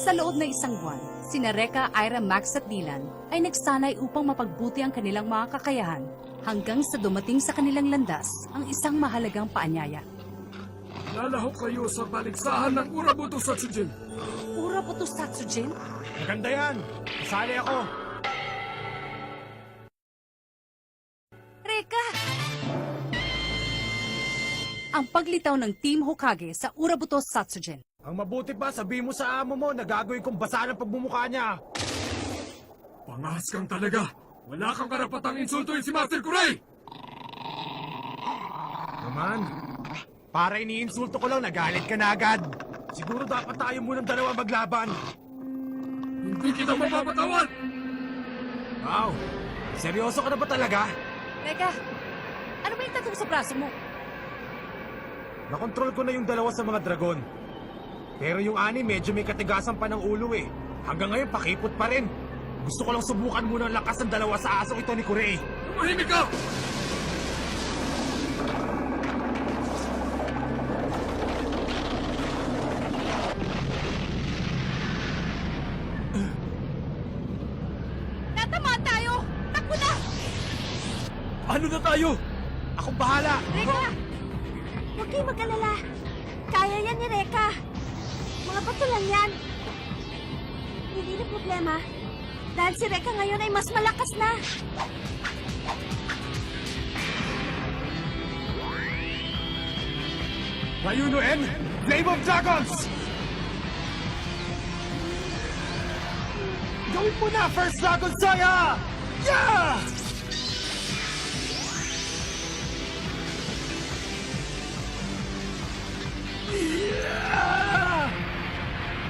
Sa loob ng isang buwan, sina Reka, Ira, Max at Dylan ay nagsanay upang mapagbuti ang kanilang mga kakayahan hanggang sa dumating sa kanilang landas ang isang mahalagang paanyaya. Lalahok kayo sa paligsahan ng Urabuto Satsujin. Urabuto Satsujin? Maganda yan! Kasali ako! Reka! Ang paglitaw ng Team Hokage sa Urabuto Satsujin. Ang mabuti pa, sabihin mo sa amo mo na gagawin kong basa ng pagmumukha niya. Pangas kang talaga. Wala kang karapatang insultuin si Master Kuray! Naman, para iniinsulto ko lang, nagalit ka na agad. Siguro dapat tayo munang dalawa maglaban. Hindi kita mapapatawan! Wow, seryoso ka na ba talaga? Reka, ano ba yung tattoo sa braso mo? Nakontrol ko na yung dalawa sa mga dragon. Pero yung ani medyo may katigasan pa ng ulo eh. Hanggang ngayon pakipot pa rin. Gusto ko lang subukan muna ang lakas ng dalawa sa asong ito ni Kurei. Tumahimik ka! Tatamaan tayo! Takbo na! Ano na tayo? Akong bahala! Reka! Huwag kayong mag-alala. Kaya yan ni Reka. Mga bato lang yan. Hindi na problema. Dahil si Reka ngayon ay mas malakas na. Rayuno M, Flame of Dragons! Gawin mo na, First Dragon Saya! Yeah!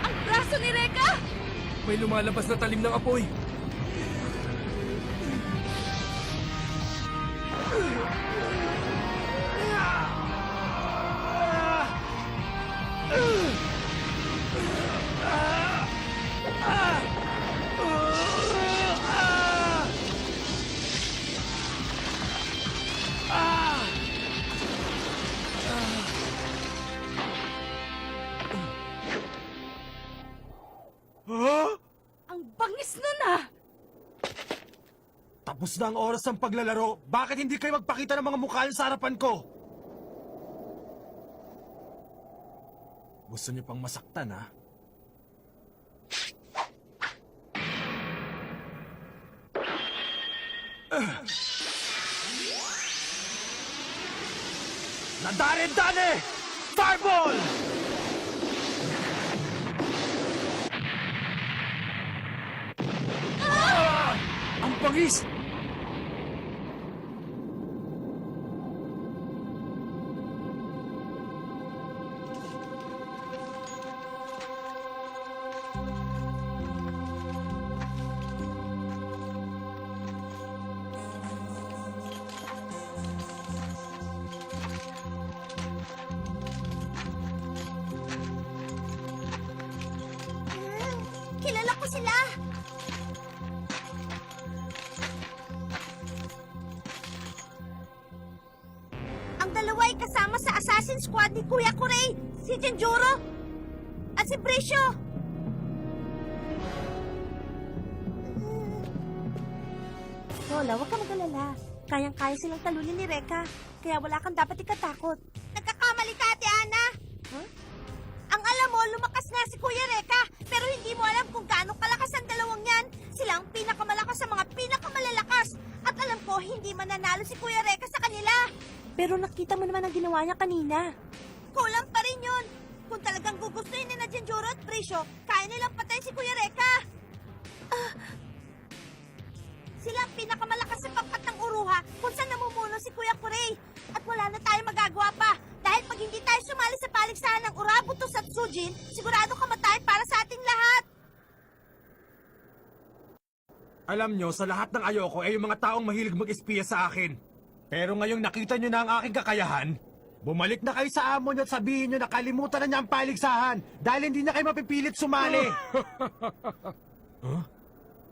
Ang braso ni Reka! May lumalabas na talim ng apoy. Huh? Ang bangis nun ah! Tapos na ang oras ng paglalaro. Bakit hindi kayo magpakita ng mga mukha niyo sa harapan ko? Gusto niyo pang masaktan, ha? Nadare-dane! Fireball! Ang bangis! Kilala ko sila. Ang dalawa ay kasama sa assassin squad ni Kuya Kurei, si Genjuro at si Brescio. Lola, huwag ka mag-alala. Kayang-kaya silang talunin ni Reka, kaya wala kang dapat ikatakot. Nagkakamali ka, Ate Ana. Huh? Ang alam mo, lumakas na si Kuya Reka, pero hindi mo alam kung gaano kalakas ang dalawang yan. Sila ang pinakamalakas sa mga pinakamalalakas. At alam ko, hindi mananalo si Kuya Reka sa kanila. Pero nakita mo naman ang ginawa niya kanina. Kulang pa rin yun. Kung talagang gugustuhin ni na Genjuro at Brescio, kaya nilang patayin si Kuya Reka. Sila ang pinakamalakas sa pangkat ng Uruha kung saan namumuno si Kuya Kurei. At wala na tayong magagawa pa. Dahil pag hindi tayo sumali sa paligsahan ng Urabuto Satsujin, sigurado kamatayan para sa ating lahat. Alam nyo, sa lahat ng ayoko ay yung mga taong mahilig mag-espiya sa akin. Pero ngayong nakita nyo na ang aking kakayahan, bumalik na kayo sa amo nyo at sabihin nyo na kalimutan na niya ang paligsahan dahil hindi na kayo mapipilit sumali.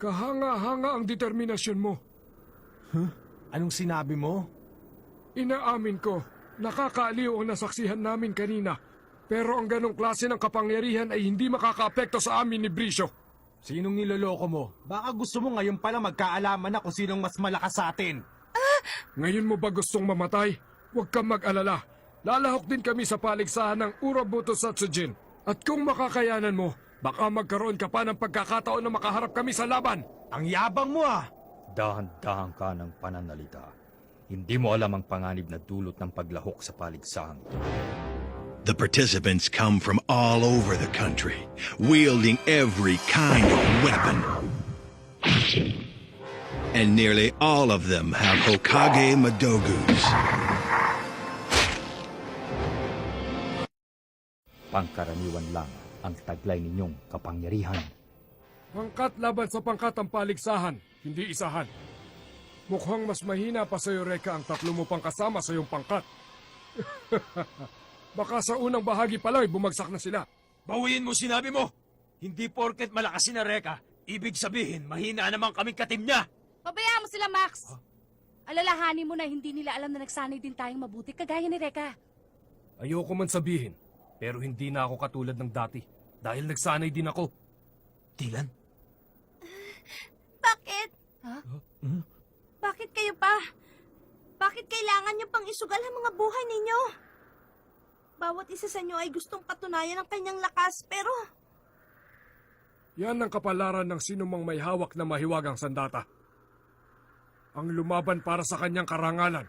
Kahanga-hanga ang determinasyon mo. Anong sinabi mo? Inaamin ko, nakakaaliw ang nasaksihan namin kanina. Pero ang ganong klase ng kapangyarihan ay hindi makakaapekto sa amin ni Brisyo. Sinong niloloko mo? Baka gusto mo ngayon pala magkaalaman na kung sinong mas malakas sa atin. Ngayon mo ba gustong mamatay? Huwag kang mag-alala. Lalahok din kami sa paligsahan ng Urabuto Satsujin. At kung makakayanan mo, baka magkaroon ka pa ng pagkakataon na makaharap kami sa laban. Ang yabang mo ah! Dahan-dahan ka ng pananalita. Hindi mo alam ang panganib na dulot ng paglahok sa paligsahan. The participants come from all over the country, wielding every kind of weapon. And nearly all of them have Hokage Madogus. Pangkaraniwan lang ang taglay ninyong kapangyarihan. Pangkat laban sa pangkat ang paligsahan, hindi isahan. Mukhang mas mahina pa sa'yo, Reka, ang 3 mo pang kasama sa iyong pangkat. Baka sa unang bahagi pa lang bumagsak na sila. Bawiin mo sinabi mo! Hindi porket malakas si Reka, ibig sabihin mahina naman kaming katim niya! Pabayaan mo sila, Max! Alalahanin mo na hindi nila alam na nagsanay din tayong mabuti kagaya ni Reka. Ayoko man sabihin, pero hindi na ako katulad ng dati. Dahil nagsanay din ako. Dylan? Bakit? Ha? Bakit kayo pa? Bakit kailangan niyo pang isugal ang mga buhay ninyo? Bawat isa sa inyo ay gustong patunayan ang kanyang lakas, pero... Yan ang kapalaran ng sinumang may hawak na mahiwagang sandata. Ang lumaban para sa kanyang karangalan.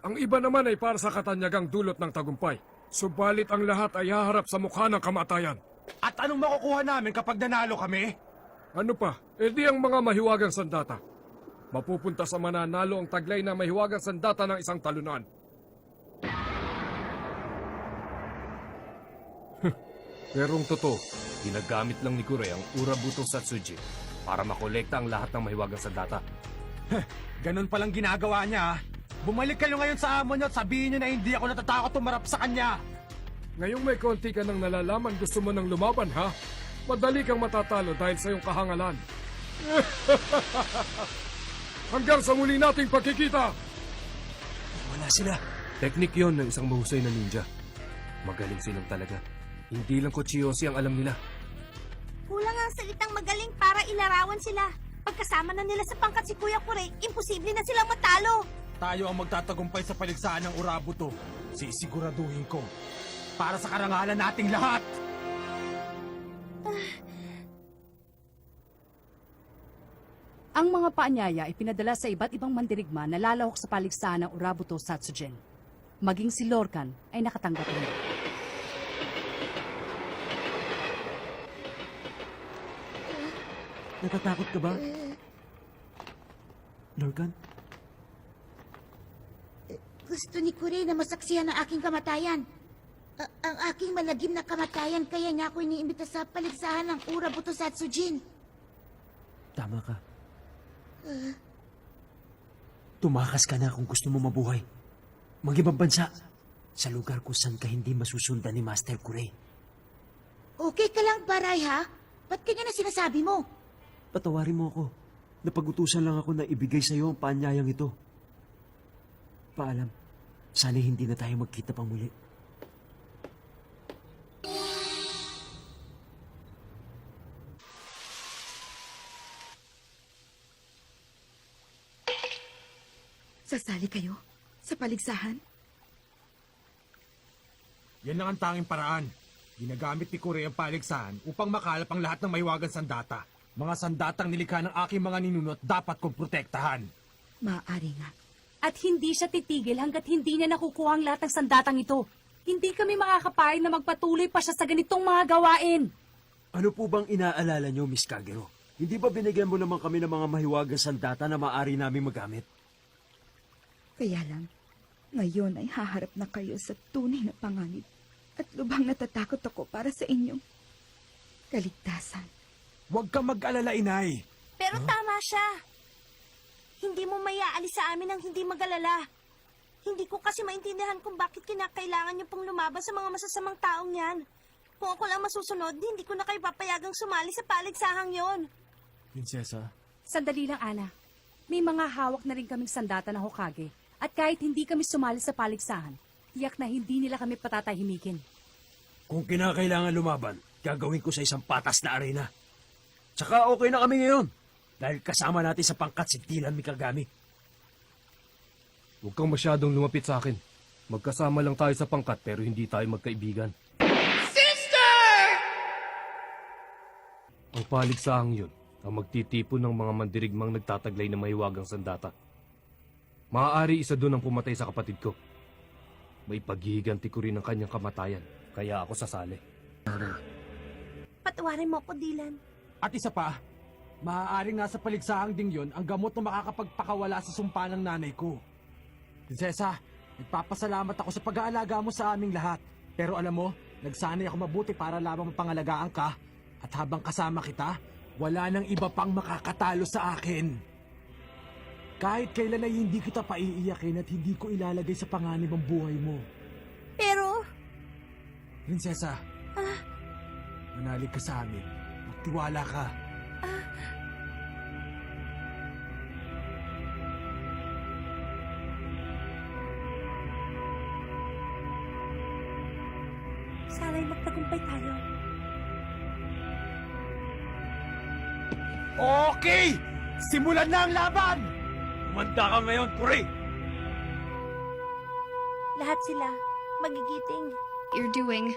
Ang iba naman ay para sa katanyagang dulot ng tagumpay. Subalit ang lahat ay haharap sa mukha ng kamatayan. At anong makukuha namin kapag nanalo kami? Ano pa? E di ang mga mahiwagang sandata. Mapupunta sa mananalo ang taglay na mahiwagang sandata ng isang talunan. Pero ang totoo, ginagamit lang ni Kure ang Urabuto Satsuji para makolekta ang lahat ng mahiwagang sandata. Ganun palang ginagawa niya. Bumalik kayo ngayon sa amo niyo at sabihin niyo na hindi ako natatakot tumarap sa kanya. Ngayong may konti ka nang nalalaman, gusto mo nang lumaban, ha? Madali kang matatalo dahil sa iyong kahangalan. Hanggang sa muli nating pagkikita! Wala sila. Teknik yon ng isang mahusay na ninja. Magaling silang talaga. Hindi lang Kochiyoshi ang alam nila. Kulang ang salitang magaling para ilarawan sila. Pagkasama na nila sa pangkat si Kuya Kure, imposible na silang matalo. Tayo ang magtatagumpay sa paligsahan ng Urabuto. Sisiguraduhin ko. Para sa karangalan nating lahat. Ang mga paanyaya ay pinadala sa iba't ibang mandirigma na lalahok sa paligsahan ng Urabuto Satsujin. Maging si Lorcan ay nakatanggap nito. Natatakot ka ba? Lorcan? Gusto ni Kure na masaksihan ang aking kamatayan. Ang aking malagim na kamatayan, kaya niya ako iniimbita sa paligsahan ng Urabuto Satsujin. Tama ka. Tumakas ka na kung gusto mo mabuhay. Mag-ibang bansa. Sa lugar kung saan ka hindi masusundan ni Master Kure. Okay ka lang, Baray, ha? Ba't kanya na sinasabi mo? Patawarin mo ako. Napag-utusan lang ako na ibigay sa iyo ang paanyayang ito. Paalam. Sana hindi na tayo magkita pang muli. Sasali kayo? Sa paligsahan? Yan lang ang tanging paraan. Ginagamit ni Kure ang paligsahan upang makalap ang lahat ng mahiwagang sandata. Mga sandatang nilikha ng aking mga ninunot dapat kong protektahan. Maaari nga. At hindi siya titigil hanggat hindi niya nakukuha ang lahat ng sandatang ito. Hindi kami makakapayag na magpatuloy pa siya sa ganitong mga gawain. Ano po bang inaalala niyo, Miss Kagero? Hindi ba binigyan mo naman kami ng mga mahiwagang sandata na maaari naming magamit? Kaya lang, ngayon ay haharap na kayo sa tunay na panganib at lubhang natatakot ako para sa inyong kaligtasan. Huwag kang mag-alala, inay. Pero tama siya. Hindi mo mayaalis sa amin ang hindi mag-alala. Hindi ko kasi maintindihan kung bakit kinakailangan niyo pong lumaban sa mga masasamang taong yan. Kung ako lang masusunod, hindi ko na kayo papayagang sumali sa paligsahang yon. Prinsesa? Sandali lang, Ana. May mga hawak na rin kaming sandata na Hokage. At kahit hindi kami sumali sa paligsahan, tiyak na hindi nila kami patatahimikin. Kung kinakailangan lumaban, gagawin ko sa isang patas na arena. Tsaka okay na kami ngayon. Dahil kasama natin sa pangkat si Dylan Mikagami. Huwag kang masyadong lumapit sa akin. Magkasama lang tayo sa pangkat pero hindi tayo magkaibigan. Ang paligsahang yun ang magtitipon ng mga mandirigmang nagtataglay ng mahiwagang sandata. Maaari isa doon ang pumatay sa kapatid ko. May paghihiganti ko rin ang kanyang kamatayan, kaya ako sasali. Patawarin mo ako, Dylan. At isa pa, maaaring nasa paligsahang ding yon ang gamot na makakapagpakawala sa sumpa ng nanay ko. Prinsesa, nagpapasalamat ako sa pag-aalaga mo sa aming lahat. Pero alam mo, nagsanay ako mabuti para lamang mapangalagaan ka. At habang kasama kita, wala nang iba pang makakatalo sa akin. Kahit kailan ay hindi kita paiiyakin at hindi ko ilalagay sa panganib ang buhay mo. Pero, Prinsesa, manalig ka sa amin. Magtiwala ka. sana'y magtagumpay tayo. Okay! Simulan na ang laban! Umanda ka ngayon, Kuri! Lahat sila magigiting. You're doing.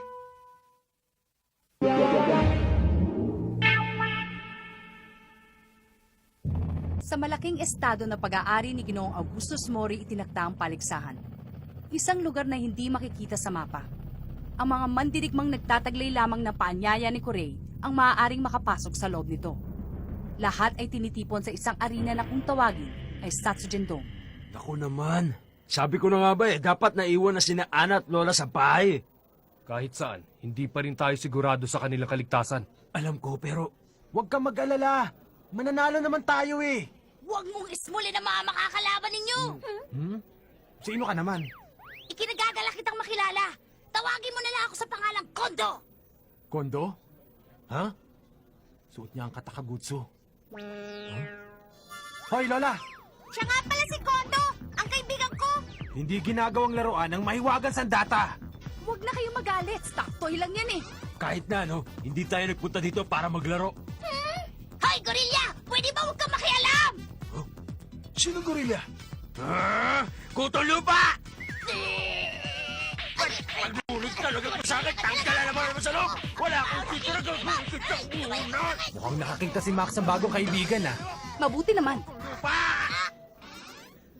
Sa malaking estado na pag-aari ni Ginoong Augustus Mori itinakda ang paligsahan. Isang lugar na hindi makikita sa mapa. Ang mga mandirigmang nagtataglay lamang ng paanyaya ni Corey ang maaaring makapasok sa loob nito. Lahat ay tinitipon sa isang arena na kung tawagin ay Satsujin Dome. Naku naman. Sabi ko na nga ba dapat naiwan na sina Ana at Lola sa bahay. Kahit saan, hindi pa rin tayo sigurado sa kanilang kaligtasan. Alam ko, pero Huwag kang mag-alala. Mananalo naman tayo eh. Huwag mong ismuli ng mga makakalaban ninyo! Sino ka naman? Ikinagagala kitang makilala. Tawagin mo na lang ako sa pangalang Kondo. Kondo? Ha? Suot niya ang katakagutso. Huh? Hoy, Lola! Siya nga pala si Kondo, ang kaibigan ko. Hindi ginagawang laruan ng mahiwagang sandata. Huwag na kayong magalit, stock toy lang yan eh. kahit na hindi tayo nagpunta dito para maglaro. Hoy, gorilla! Pwede ba huwag kang makialam? Sino gorilla? Kutong lupa! Pagbulos talaga ko sa akin, tanggalan naman naman sa loob! Wala akong titira kang Mukhang nakakita si Max ang bagong kaibigan ah. Mabuti naman.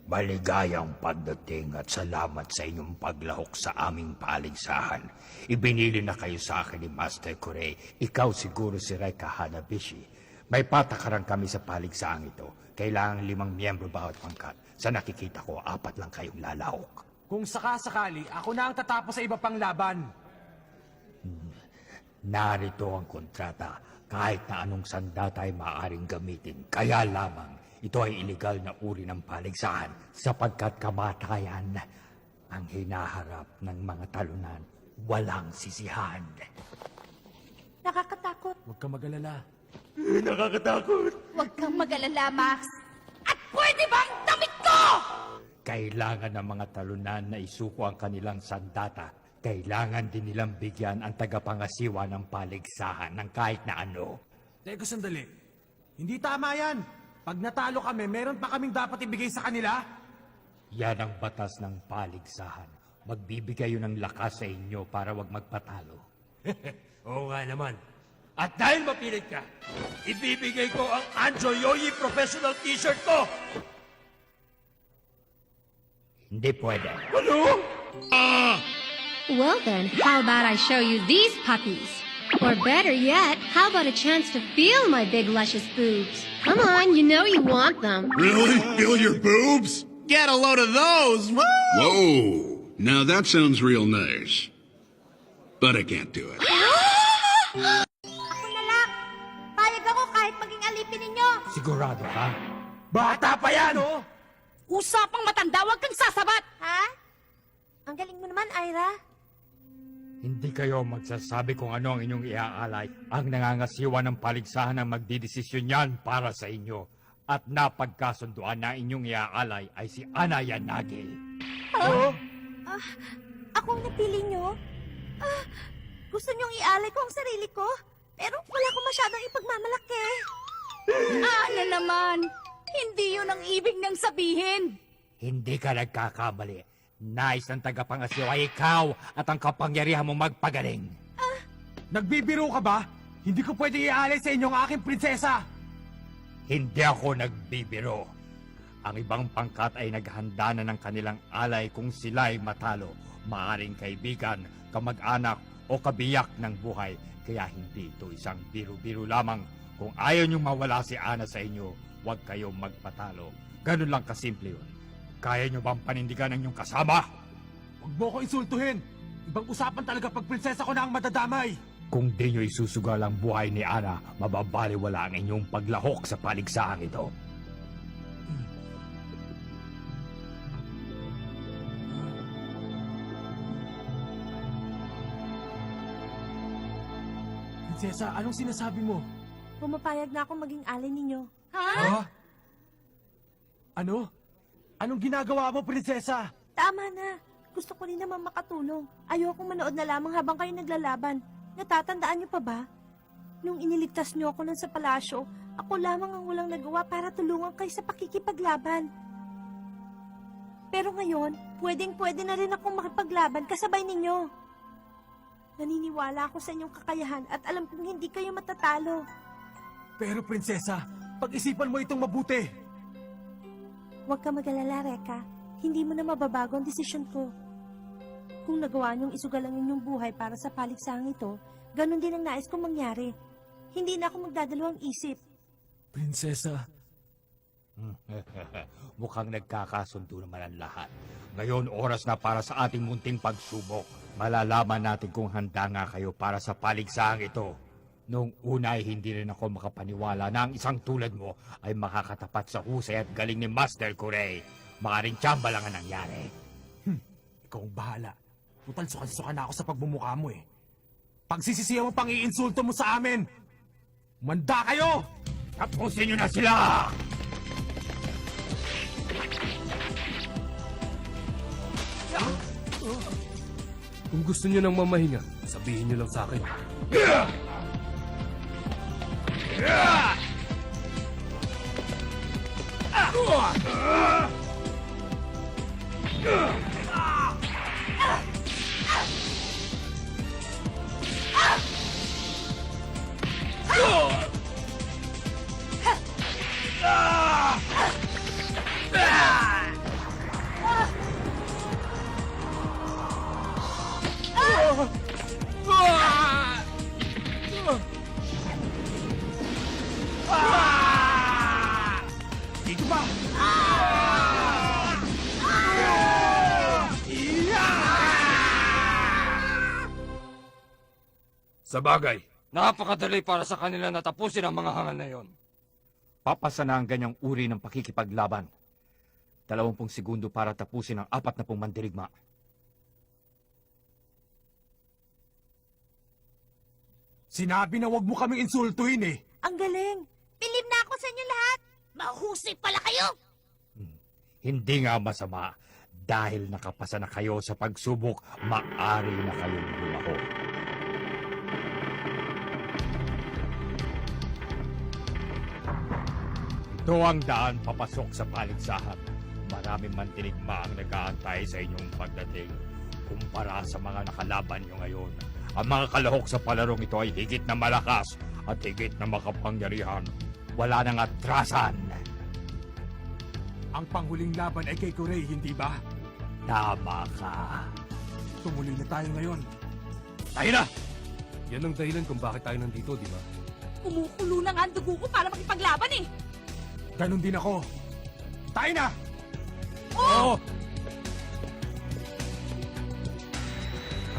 Maligayang pagdating at salamat sa inyong paglahok sa aming paligsahan. Ibinili na kayo sa akin ni Master Corey. Ikaw siguro si Reka Hanabishi. May patakaran kami sa paligsahan ito. Kailangan 5 miyembro bawat pangkat. Sa nakikita ko, 4 lang kayong lalahok. Kung sakasakali, ako na ang tatapos sa iba pang laban. Narito ang kontrata. Kahit na anong sandata ay maaaring gamitin. Kaya lamang, ito ay iligal na uri ng paligsahan sapagkat kamatayan ang hinaharap ng mga talunan. Walang sisihan. Nakakatakot. Huwag ka mag-alala. Nakakatakot. Huwag kang mag-alala, Max. At pwede bang damit ko? Kailangan ng mga talunan na isuko ang kanilang sandata. Kailangan din nilang bigyan ang tagapangasiwa ng paligsahan ng kahit na ano. Teka sandali. Hindi tama yan. Pag natalo kami, meron pa kaming dapat ibigay sa kanila. Yan ang batas ng paligsahan. Magbibigay yun ng lakas sa inyo para wag magpatalo. Oo nga naman. At dahil mapilit ka, ibibigay ko ang Anjo Yoyi Professional T-shirt ko! Hindi pwede. Ano? Well then, how about I show you these puppies? Or better yet, how about a chance to feel my big luscious boobs? Come on, you know you want them. Really? Feel your boobs? Get a load of those! Woo! Whoa! Now that sounds real nice. But I can't do it. Ako na lang. Payag ako kahit maging alipin ninyo. Sigurado ka? Bata pa yan, oh! Usapang matanda, huwag kang sasabat! Ha? Ang galing mo naman, Ira. Hindi kayo magsasabi kung ano ang inyong iaalay. Ang nangangasiwa ng paligsahan ang magdidesisyon yan para sa inyo. At napagkasunduan na inyong iaalay ay si Ana Yanagi. Ako ang napili nyo? Gusto niyong ialay ko ang sarili ko? Pero wala ko masyadong ipagmamalaki. Ana naman! Hindi yun ang ibig niyang sabihin! Hindi ka nagkakamali. Nais ng tagapangasiwa ay ikaw at ang kapangyarihan mong magpagaling. Nagbibiro ka ba? Hindi ko pwede iaalay sa inyo ang aking prinsesa! Hindi ako nagbibiro. Ang ibang pangkat ay naghanda na ng kanilang alay kung sila'y matalo. Maaring kaibigan, kamag-anak o kabiyak ng buhay. Kaya hindi ito isang biro-biro lamang. Kung ayaw niyong mawala si Ana sa inyo, huwag kayong magpatalo. Ganun lang kasimple yun. Kaya niyo bang panindigan ang inyong kasama? Huwag mo ko insultuhin! Ibang usapan talaga pag prinsesa ko na ang madadamay! Kung di niyo isusugal ang buhay ni Ana, mababaliwala ang inyong paglahok sa paligsahang ito. Prinsesa, anong sinasabi mo? Pumapayag na ako maging alay ninyo. Ha? Ano? Anong ginagawa mo, prinsesa? Tama na. Gusto ko rin naman makatulong. Ayokong manood na lamang habang kayo naglalaban. Natatandaan niyo pa ba? Nung iniligtas niyo ako nun sa palasyo, ako lamang ang walang nagawa para tulungan kayo sa pakikipaglaban. Pero ngayon, pwedeng-pwede na rin akong makipaglaban kasabay ninyo. Naniniwala ako sa inyong kakayahan at alam kong hindi kayo matatalo. Pero prinsesa, pag-isipan mo itong mabuti. Huwag ka mag-alala, Reka. Hindi mo na mababago ang desisyon ko. Kung nagawa niyong isugal ang inyong buhay para sa paligsahang ito, ganun din ang nais kong mangyari. Hindi na ako magdadalawang isip. Prinsesa, Mukhang nagkakasundo naman ang lahat. Ngayon, oras na para sa ating munting pagsubok. Malalaman natin kung handa nga kayo para sa paligsahang ito. Noong una ay hindi rin ako makapaniwala na ang isang tulad mo ay makakatapat sa husay at galing ni Master Corey. Maaring tsamba lang ang nangyari. ikaw ang bahala. Total sukan-sukan na ako sa pagmumukha mo eh. Pagsisisiyaw mo pang iinsulto mo sa amin! Manda kayo! Tapusin nyo na sila! Kung gusto niyo ng mamahinga, sabihin niyo lang sa akin. Dito ba? Sa bagay, Napakadali para sa kanila na tapusin ang mga hangal na yon. Papasa na ang ganyang uri ng pakikipaglaban. 20 segundo para tapusin ang 40 mandirigma. Sinabi na wag mo kaming insultuhin eh. Ang galing! Bilib na ako sa inyo lahat! Mahusay pala kayo! Hindi nga masama. Dahil nakapasa na kayo sa pagsubok, maaari na kayong lumako. Ito ang daan papasok sa paligsahan. Maraming mandirigma ang nag-aantay sa inyong pagdating. Kumpara sa mga nakalaban nyo ngayon, ang mga kalahok sa palarong ito ay higit na malakas at higit na makapangyarihan. Wala nang atrasan. Ang panghuling laban ay kay Corey, hindi ba? Tama ka. Tumuloy na tayo ngayon. Tayo na! yan ang dahilan kung bakit tayo nandito, di ba? Kumukulo na nga ang dugo ko para makipaglaban eh! Ganon din ako. Tayo na! Oo!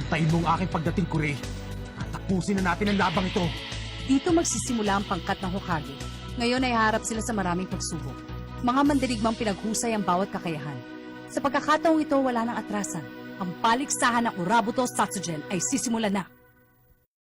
Antayin mo ang aking pagdating, Corey. Tapusin na natin ang labang ito. Dito magsisimula ang pangkat ng Hokage. Ngayon ay harap sila sa maraming pagsubok. Mga mandirigmang pinaghusay ang bawat kakayahan. Sa pagkakataong ito, wala nang atrasan. Ang paligsahan ng Urabuto Satsujin ay sisimulan na.